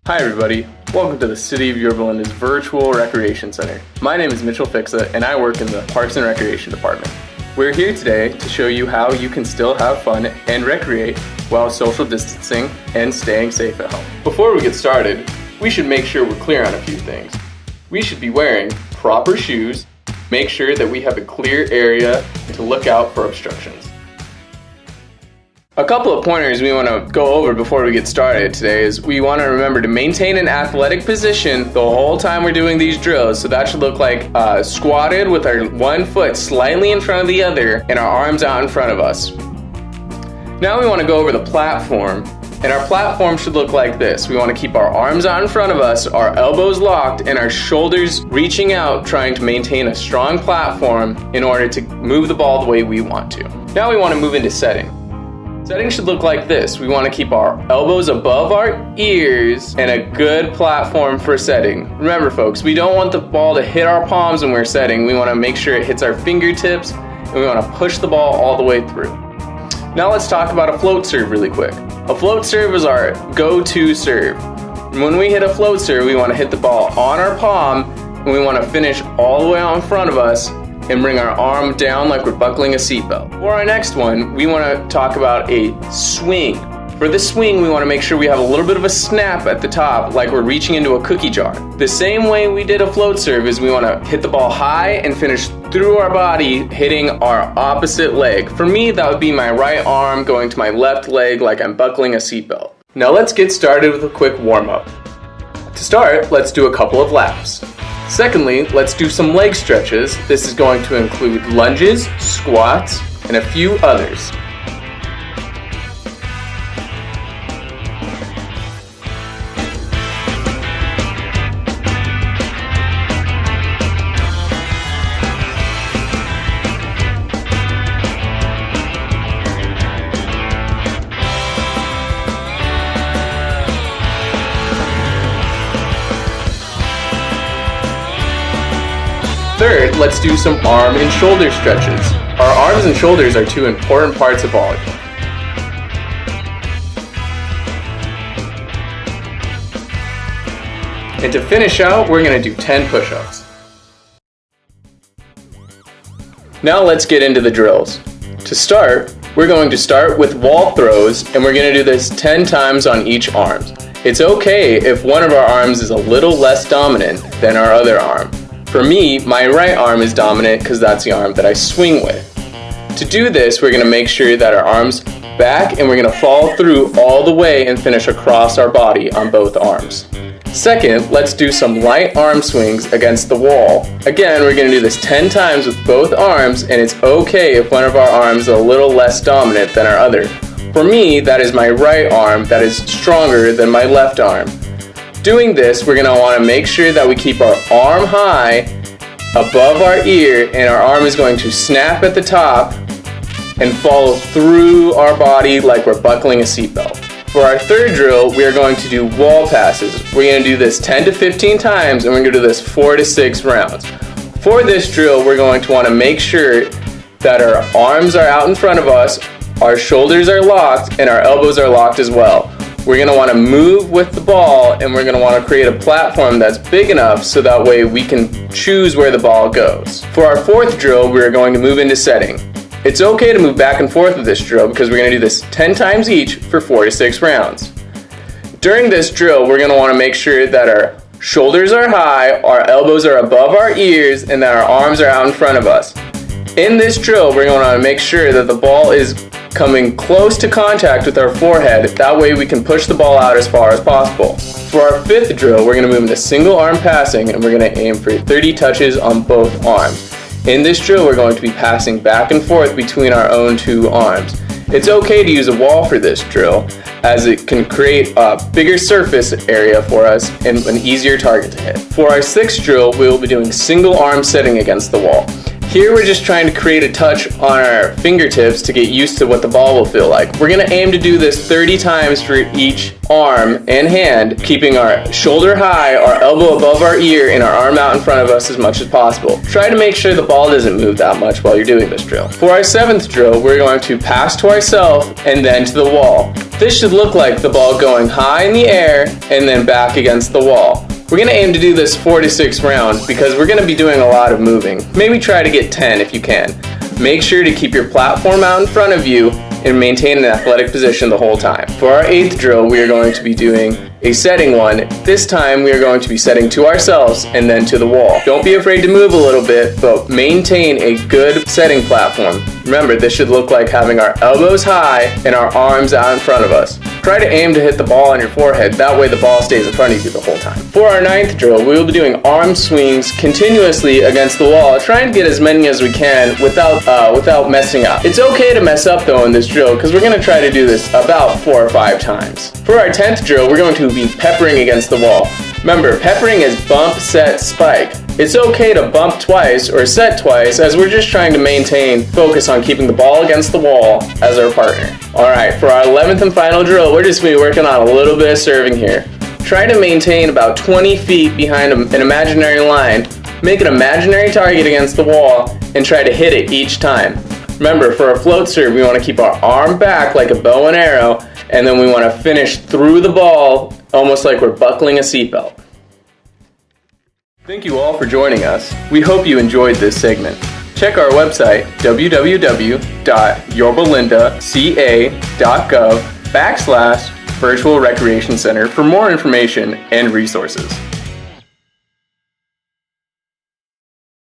Hi everybody, welcome to the City of Yorba's virtual recreation center. My name is Mitchell Fixa and I work in the Parks and Recreation Department. We're here today to show you how you can still have fun and recreate while social distancing and staying safe at home. Before we get started, we should make sure we're clear on a few things. We should be wearing proper shoes, make sure that we have a clear area to look out for obstructions. A couple of pointers we want to go over before we get started today is we want to remember to maintain an athletic position the whole time we're doing these drills. So that should look like squatted with our one foot slightly in front of the other and our arms out in front of us. Now we want to go over the platform, and our platform should look like this. We want to keep our arms out in front of us, our elbows locked, and our shoulders reaching out, trying to maintain a strong platform in order to move the ball the way we want to. Now we want to move into setting. Setting should look like this. We want to keep our elbows above our ears and a good platform for setting. Remember folks, we don't want the ball to hit our palms when we're setting. We want to make sure it hits our fingertips and we want to push the ball all the way through. Now let's talk about a float serve really quick. A float serve is our go-to serve. When we hit a float serve, we want to hit the ball on our palm and we want to finish all the way out in front of us and bring our arm down like we're buckling a seatbelt. For our next one, we want to talk about a swing. For the swing, we want to make sure we have a little bit of a snap at the top, like we're reaching into a cookie jar. The same way we did a float serve is we want to hit the ball high and finish through our body, hitting our opposite leg. For me, that would be my right arm going to my left leg like I'm buckling a seatbelt. Now let's get started with a quick warm-up. To start, let's do a couple of laps. Secondly, let's do some leg stretches. This is going to include lunges, squats, and a few others. Third, let's do some arm and shoulder stretches. Our arms and shoulders are two important parts of volleyball. And to finish out, we're going to do 10 push-ups. Now let's get into the drills. To start, we're going to start with wall throws, and we're going to do this 10 times on each arm. It's okay if one of our arms is a little less dominant than our other arm. For me, my right arm is dominant because that's the arm that I swing with. To do this, we're going to make sure that our arms back and we're going to fall through all the way and finish across our body on both arms. Second, let's do some light arm swings against the wall. Again, we're going to do this 10 times with both arms, and it's okay if one of our arms is a little less dominant than our other. For me, that is my right arm that is stronger than my left arm. Doing this, we're going to want to make sure that we keep our arm high above our ear, and our arm is going to snap at the top and follow through our body like we're buckling a seatbelt. For our third drill, we are going to do wall passes. We're going to do this 10 to 15 times, and we're going to do this 4 to 6 rounds. For this drill, we're going to want to make sure that our arms are out in front of us, our shoulders are locked, and our elbows are locked as well. We're going to want to move with the ball, and we're going to want to create a platform that's big enough so that way we can choose where the ball goes. For our fourth drill, we're going to move into setting. It's okay to move back and forth with this drill because we're going to do this 10 times each for 4 to 6 rounds. During this drill, we're going to want to make sure that our shoulders are high, our elbows are above our ears, and that our arms are out in front of us. In this drill, we're going to want to make sure that the ball is coming close to contact with our forehead. That way we can push the ball out as far as possible. For our fifth drill, we're going to move into single arm passing, and we're going to aim for 30 touches on both arms. In this drill, we're going to be passing back and forth between our own two arms. It's okay to use a wall for this drill, as it can create a bigger surface area for us and an easier target to hit. For our sixth drill, we will be doing single arm setting against the wall. Here we're just trying to create a touch on our fingertips to get used to what the ball will feel like. We're going to aim to do this 30 times for each arm and hand, keeping our shoulder high, our elbow above our ear, and our arm out in front of us as much as possible. Try to make sure the ball doesn't move that much while you're doing this drill. For our seventh drill, we're going to pass to ourselves and then to the wall. This should look like the ball going high in the air and then back against the wall. We're going to aim to do this 4 to 6 rounds because we're going to be doing a lot of moving. Maybe try to get 10 if you can. Make sure to keep your platform out in front of you and maintain an athletic position the whole time. For our 8th drill, we are going to be doing a setting one. This time we are going to be setting to ourselves and then to the wall. Don't be afraid to move a little bit, but maintain a good setting platform. Remember, this should look like having our elbows high and our arms out in front of us. Try to aim to hit the ball on your forehead, that way the ball stays in front of you the whole time. For our 9th drill, we will be doing arm swings continuously against the wall, trying to get as many as we can without messing up. It's okay to mess up though in this drill, because we're going to try to do this about 4 or 5 times. For our 10th drill, we're going to be peppering against the wall. Remember, peppering is bump, set, spike. It's okay to bump twice or set twice, as we're just trying to maintain focus on keeping the ball against the wall as our partner. Alright, for our 11th and final drill, we're just going to be working on a little bit of serving here. Try to maintain about 20 feet behind an imaginary line. Make an imaginary target against the wall and try to hit it each time. Remember, for a float serve, we want to keep our arm back like a bow and arrow, and then we want to finish through the ball almost like we're buckling a seatbelt. Thank you all for joining us. We hope you enjoyed this segment. Check our website, www.yorbalindaca.gov/Virtual Recreation Center for more information and resources.